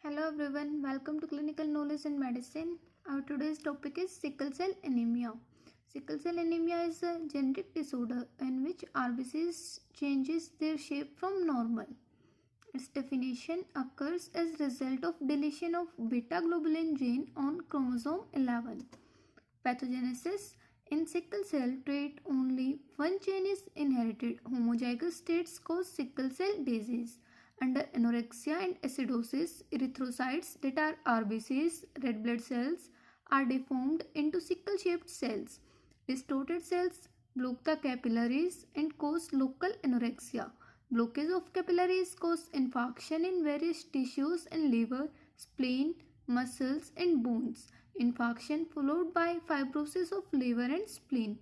Hello everyone, welcome to Clinical Knowledge in Medicine. Our today's topic is sickle cell anemia. Sickle cell anemia is a genetic disorder in which RBCs changes their shape from normal. Its definition occurs as result of deletion of beta globulin gene on chromosome 11. Pathogenesis in sickle cell trait only one gene is inherited. Homozygous states cause sickle cell disease. Under anorexia and acidosis, erythrocytes that are RBCs, red blood cells, are deformed into sickle-shaped cells. Distorted cells block the capillaries and cause local anorexia. Blockage of capillaries cause infarction in various tissues in liver, spleen, muscles and bones. Infarction followed by fibrosis of liver and spleen.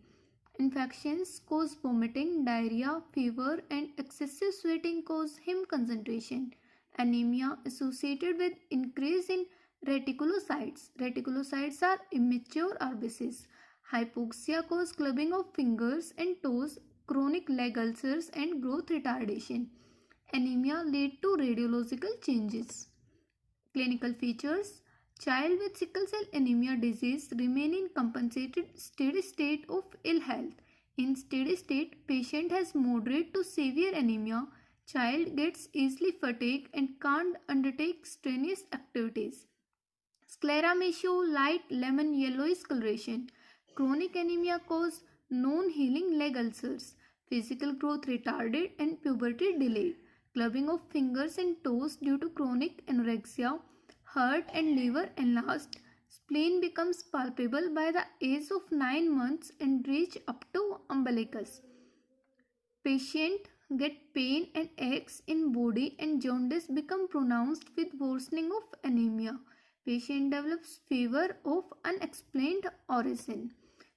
Infections cause vomiting, diarrhea, fever and excessive sweating cause heme concentration. Anemia associated with increase in reticulocytes. Reticulocytes are immature RBCs. Hypoxia cause clubbing of fingers and toes, chronic leg ulcers and growth retardation. Anemia lead to radiological changes. Clinical features. Child with sickle cell anemia disease remain in compensated steady state of ill health. In steady state, patient has moderate to severe anemia. Child gets easily fatigued and can't undertake strenuous activities. Sclera may show light lemon yellowish coloration. Chronic anemia cause non-healing leg ulcers. Physical growth retarded and puberty delayed. Clubbing of fingers and toes due to chronic anorexia. Heart and liver enlarged. Spleen becomes palpable by the age of 9 months and reach up to umbilicus. Patient get pain and aches in body and jaundice become pronounced with worsening of anemia. Patient develops fever of unexplained origin.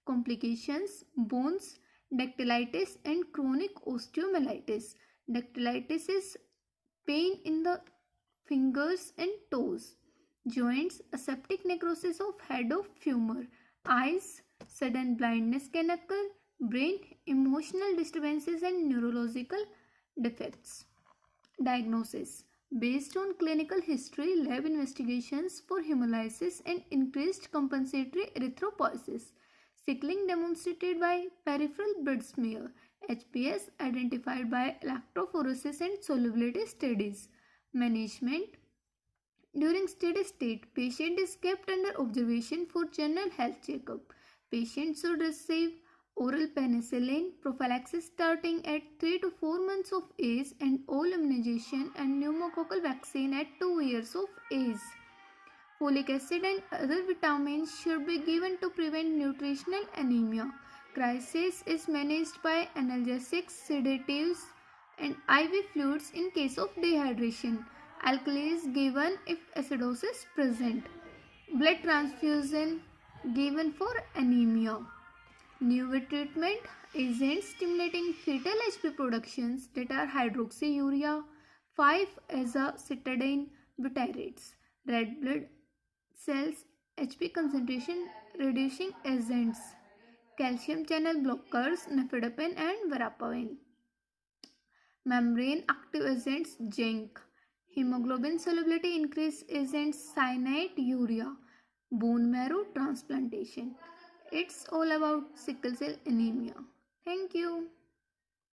Complications: bones, dactylitis and chronic osteomyelitis. Dactylitis is pain in the fingers and toes. Joints, aseptic necrosis of head of femur. Eyes, sudden blindness can occur. Brain, emotional disturbances and neurological defects. Diagnosis: based on clinical history, lab investigations for hemolysis and increased compensatory erythropoiesis. Sickling demonstrated by peripheral blood smear. HBS identified by electrophoresis and solubility studies. Management: during steady state, patient is kept under observation for general health checkup. Patient should receive oral penicillin prophylaxis starting at 3 to 4 months of age and all immunization and pneumococcal vaccine at 2 years of age. Folic acid and other vitamins should be given to prevent nutritional anemia. Crisis is managed by analgesics, sedatives and IV fluids in case of dehydration. Alkali is given if acidosis present. Blood transfusion given for anemia. New treatment agents stimulating fetal HP productions that are hydroxyurea, 5-azacitidine butyrates, red blood cells HP concentration reducing agents, calcium channel blockers, nifedipine and verapamil. Membrane active agents zinc. Hemoglobin solubility increase agents cyanide, urea. Bone marrow transplantation. It's all about sickle cell anemia. Thank you.